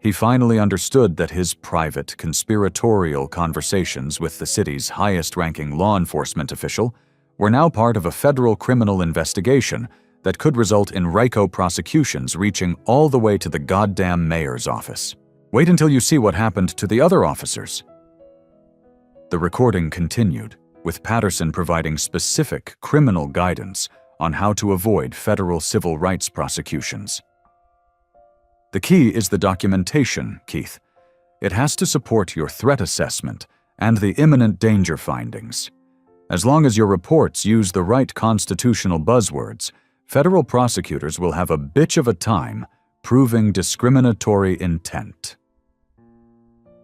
He finally understood that his private, conspiratorial conversations with the city's highest-ranking law enforcement official were now part of a federal criminal investigation that could result in RICO prosecutions reaching all the way to the goddamn mayor's office. "Wait until you see what happened to the other officers." The recording continued, with Patterson providing specific criminal guidance on how to avoid federal civil rights prosecutions. "The key is the documentation, Keith. It has to support your threat assessment and the imminent danger findings. As long as your reports use the right constitutional buzzwords, federal prosecutors will have a bitch of a time proving discriminatory intent.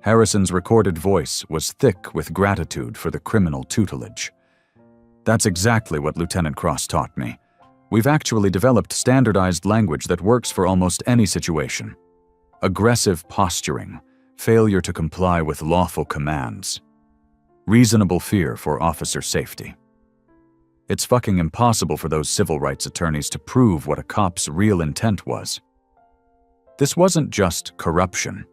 Harrison's recorded voice was thick with gratitude for the criminal tutelage. That's exactly what Lieutenant Cross taught me. We've actually developed standardized language that works for almost any situation. Aggressive posturing, failure to comply with lawful commands, reasonable fear for officer safety. It's fucking impossible for those civil rights attorneys to prove what a cop's real intent was. This wasn't just corruption.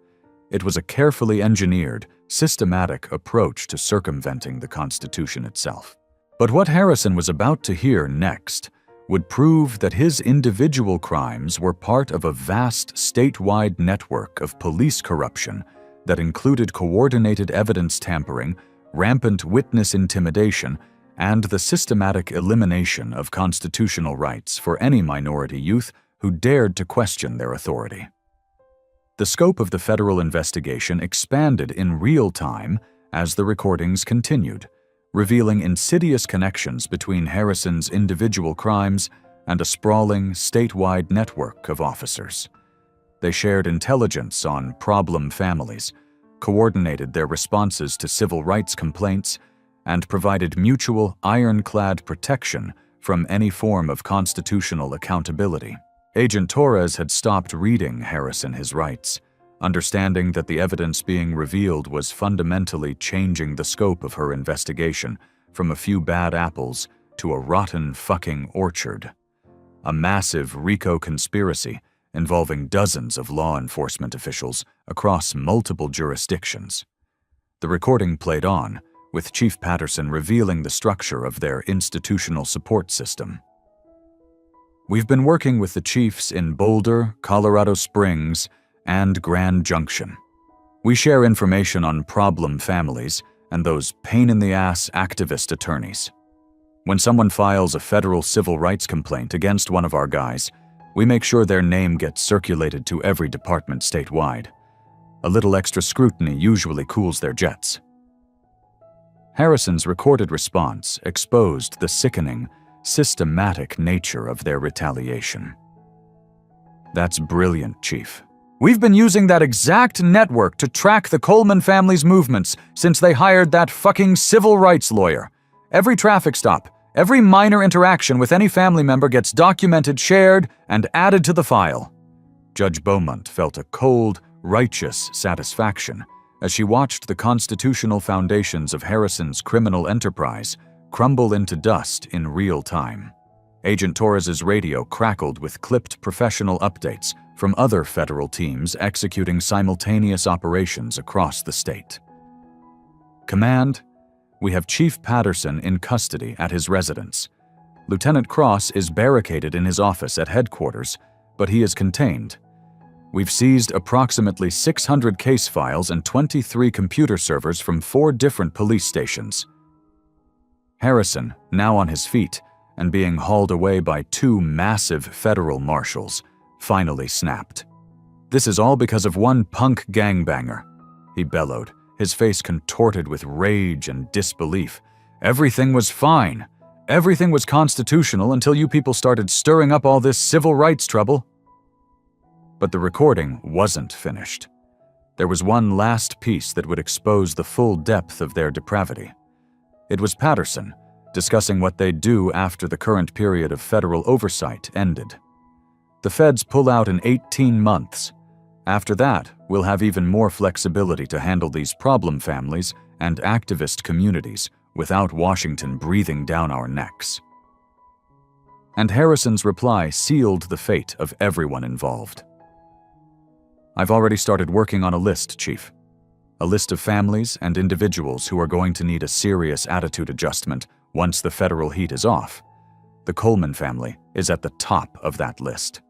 It was a carefully engineered, systematic approach to circumventing the Constitution itself. But what Harrison was about to hear next would prove that his individual crimes were part of a vast statewide network of police corruption that included coordinated evidence tampering, rampant witness intimidation, and the systematic elimination of constitutional rights for any minority youth who dared to question their authority. The scope of the federal investigation expanded in real time as the recordings continued, revealing insidious connections between Harrison's individual crimes and a sprawling, statewide network of officers. They shared intelligence on problem families, coordinated their responses to civil rights complaints, and provided mutual, ironclad protection from any form of constitutional accountability. Agent Torres had stopped reading Harrison his rights, understanding that the evidence being revealed was fundamentally changing the scope of her investigation from a few bad apples to a rotten fucking orchard. A massive RICO conspiracy involving dozens of law enforcement officials across multiple jurisdictions. The recording played on, with Chief Patterson revealing the structure of their institutional support system. We've been working with the chiefs in Boulder, Colorado Springs, and Grand Junction. We share information on problem families and those pain-in-the-ass activist attorneys. When someone files a federal civil rights complaint against one of our guys, we make sure their name gets circulated to every department statewide. A little extra scrutiny usually cools their jets. Harrison's recorded response exposed the sickening, systematic nature of their retaliation. That's brilliant, Chief. We've been using that exact network to track the Coleman family's movements since they hired that fucking civil rights lawyer. Every traffic stop, every minor interaction with any family member gets documented, shared, and added to the file. Judge Beaumont felt a cold, righteous satisfaction as she watched the constitutional foundations of Harrison's criminal enterprise crumble into dust in real time. Agent Torres's radio crackled with clipped professional updates from other federal teams executing simultaneous operations across the state. Command, we have Chief Patterson in custody at his residence. Lieutenant Cross is barricaded in his office at headquarters, but he is contained. We've seized approximately 600 case files and 23 computer servers from 4 different police stations. Harrison, now on his feet and being hauled away by 2 massive federal marshals, finally snapped. This is all because of one punk gangbanger, he bellowed, his face contorted with rage and disbelief. Everything was fine. Everything was constitutional until you people started stirring up all this civil rights trouble. But the recording wasn't finished. There was one last piece that would expose the full depth of their depravity. It was Patterson, discussing what they'd do after the current period of federal oversight ended. The feds pull out in 18 months. After that, we'll have even more flexibility to handle these problem families and activist communities without Washington breathing down our necks. And Harrison's reply sealed the fate of everyone involved. I've already started working on a list, Chief. A list of families and individuals who are going to need a serious attitude adjustment once the federal heat is off. The Coleman family is at the top of that list.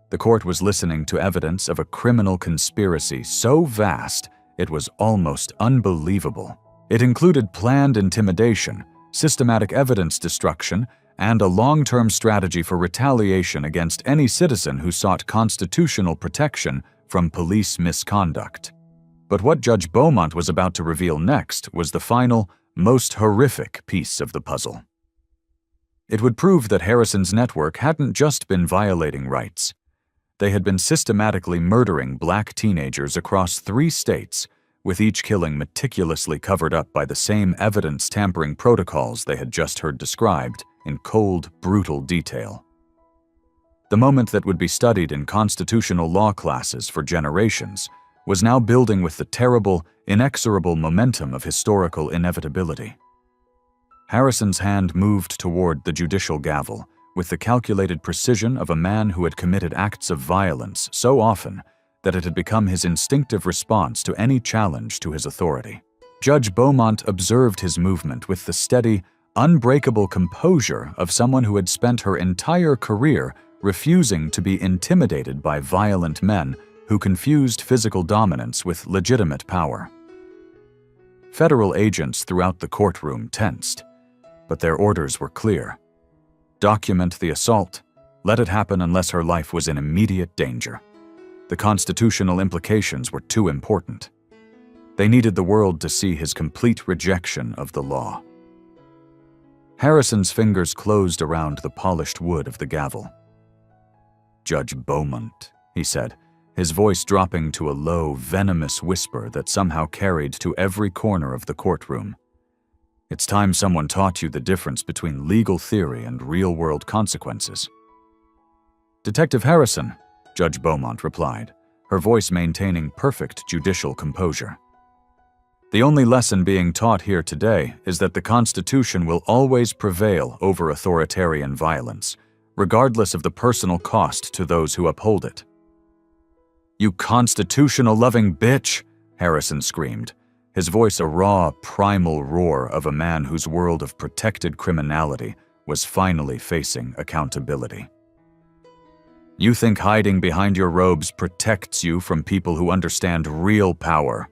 The court was listening to evidence of a criminal conspiracy so vast it was almost unbelievable. It included planned intimidation, systematic evidence destruction, and a long-term strategy for retaliation against any citizen who sought constitutional protection from police misconduct. But what Judge Beaumont was about to reveal next was the final, most horrific piece of the puzzle. It would prove that Harrison's network hadn't just been violating rights. They had been systematically murdering black teenagers across 3 states, with each killing meticulously covered up by the same evidence-tampering protocols they had just heard described in cold, brutal detail. The moment that would be studied in constitutional law classes for generations was now building with the terrible, inexorable momentum of historical inevitability. Harrison's hand moved toward the judicial gavel with the calculated precision of a man who had committed acts of violence so often that it had become his instinctive response to any challenge to his authority. Judge Beaumont observed his movement with the steady, unbreakable composure of someone who had spent her entire career refusing to be intimidated by violent men who confused physical dominance with legitimate power. Federal agents throughout the courtroom tensed, but their orders were clear. Document the assault. Let it happen unless her life was in immediate danger. The constitutional implications were too important. They needed the world to see his complete rejection of the law. Harrison's fingers closed around the polished wood of the gavel. "Judge Beaumont," he said, his voice dropping to a low, venomous whisper that somehow carried to every corner of the courtroom. "It's time someone taught you the difference between legal theory and real-world consequences." "Detective Harrison," Judge Beaumont replied, her voice maintaining perfect judicial composure. "The only lesson being taught here today is that the Constitution will always prevail over authoritarian violence, regardless of the personal cost to those who uphold it." "You constitutional-loving bitch!" Harrison screamed, his voice a raw, primal roar of a man whose world of protected criminality was finally facing accountability. "You think hiding behind your robes protects you from people who understand real power."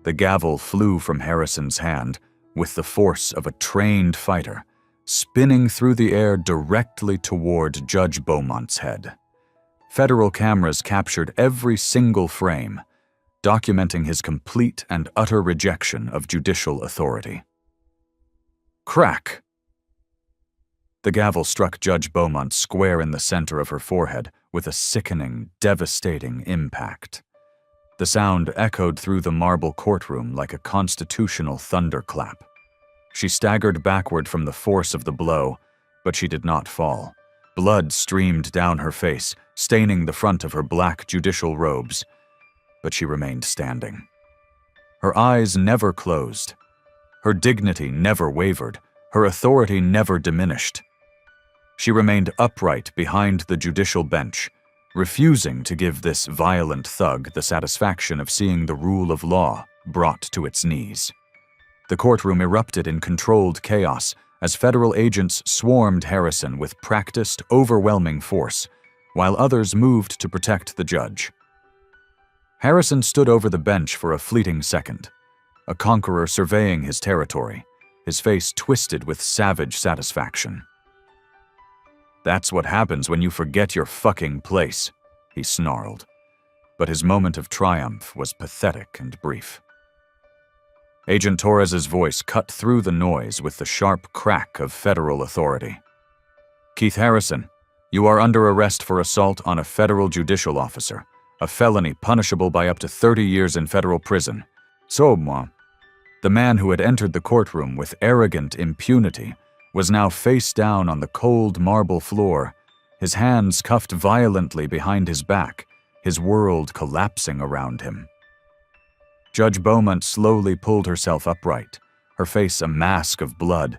The gavel flew from Harrison's hand with the force of a trained fighter, spinning through the air directly toward Judge Beaumont's head. Federal cameras captured every single frame, documenting his complete and utter rejection of judicial authority. Crack! The gavel struck Judge Beaumont square in the center of her forehead with a sickening, devastating impact. The sound echoed through the marble courtroom like a constitutional thunderclap. She staggered backward from the force of the blow, but she did not fall. Blood streamed down her face, staining the front of her black judicial robes, but she remained standing. Her eyes never closed. Her dignity never wavered. Her authority never diminished. She remained upright behind the judicial bench, refusing to give this violent thug the satisfaction of seeing the rule of law brought to its knees. The courtroom erupted in controlled chaos as federal agents swarmed Harrison with practiced, overwhelming force, while others moved to protect the judge. Harrison stood over the bench for a fleeting second, a conqueror surveying his territory, his face twisted with savage satisfaction. "That's what happens when you forget your fucking place," he snarled, but his moment of triumph was pathetic and brief. Agent Torres's voice cut through the noise with the sharp crack of federal authority. "Keith Harrison, you are under arrest for assault on a federal judicial officer, a felony punishable by up to 30 years in federal prison. So, moi." The man who had entered the courtroom with arrogant impunity was now face down on the cold marble floor, his hands cuffed violently behind his back, his world collapsing around him. Judge Beaumont slowly pulled herself upright, her face a mask of blood,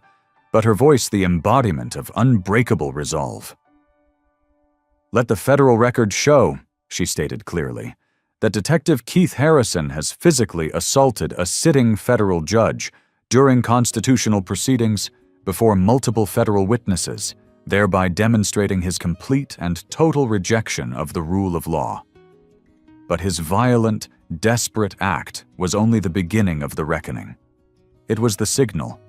but her voice the embodiment of unbreakable resolve. "Let the federal record show," she stated clearly, "that Detective Keith Harrison has physically assaulted a sitting federal judge during constitutional proceedings before multiple federal witnesses, thereby demonstrating his complete and total rejection of the rule of law. But his violent, desperate act was only the beginning of the reckoning. It was the signal.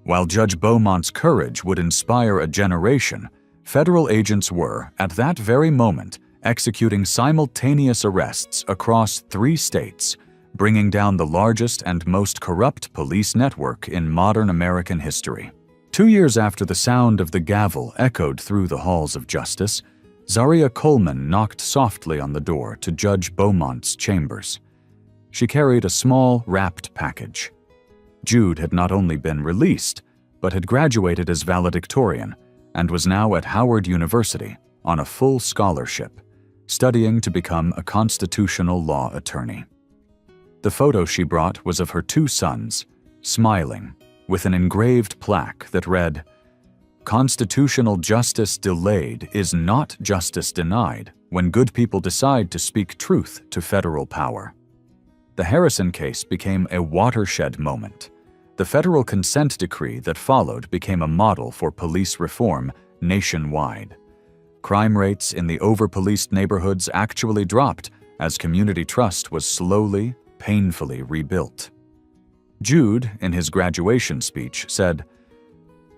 While Judge Beaumont's courage would inspire a generation, federal agents were, at that very moment, executing simultaneous arrests across 3 states, bringing down the largest and most corrupt police network in modern American history. 2 years after the sound of the gavel echoed through the halls of justice, Zaria Coleman knocked softly on the door to Judge Beaumont's chambers. She carried a small, wrapped package. Jude had not only been released, but had graduated as valedictorian and was now at Howard University on a full scholarship, studying to become a constitutional law attorney. The photo she brought was of her two sons, smiling, with an engraved plaque that read, "Constitutional justice delayed is not justice denied when good people decide to speak truth to federal power." The Harrison case became a watershed moment. The federal consent decree that followed became a model for police reform nationwide. Crime rates in the over-policed neighborhoods actually dropped as community trust was slowly, painfully rebuilt. Jude, in his graduation speech, said,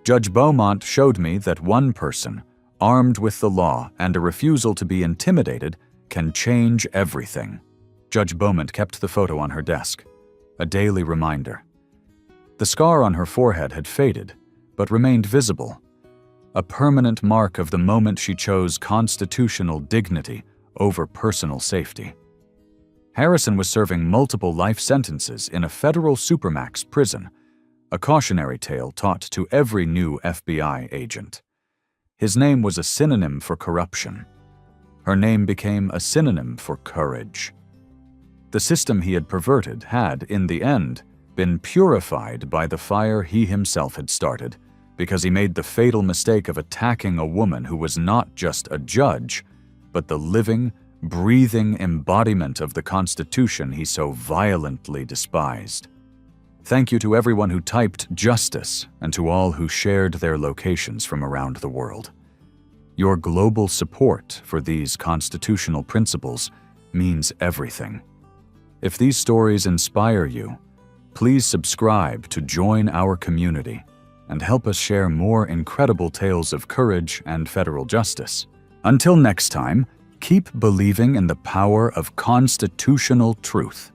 "Judge Beaumont showed me that one person, armed with the law and a refusal to be intimidated, can change everything." Judge Beaumont kept the photo on her desk, a daily reminder. The scar on her forehead had faded, but remained visible, a permanent mark of the moment she chose constitutional dignity over personal safety. Harrison was serving multiple life sentences in a federal supermax prison, a cautionary tale taught to every new FBI agent. His name was a synonym for corruption. Her name became a synonym for courage. The system he had perverted had, in the end, been purified by the fire he himself had started, because he made the fatal mistake of attacking a woman who was not just a judge, but the living, breathing embodiment of the Constitution he so violently despised. Thank you to everyone who typed justice and to all who shared their locations from around the world. Your global support for these constitutional principles means everything. If these stories inspire you, please subscribe to join our community and help us share more incredible tales of courage and federal justice. Until next time, keep believing in the power of constitutional truth.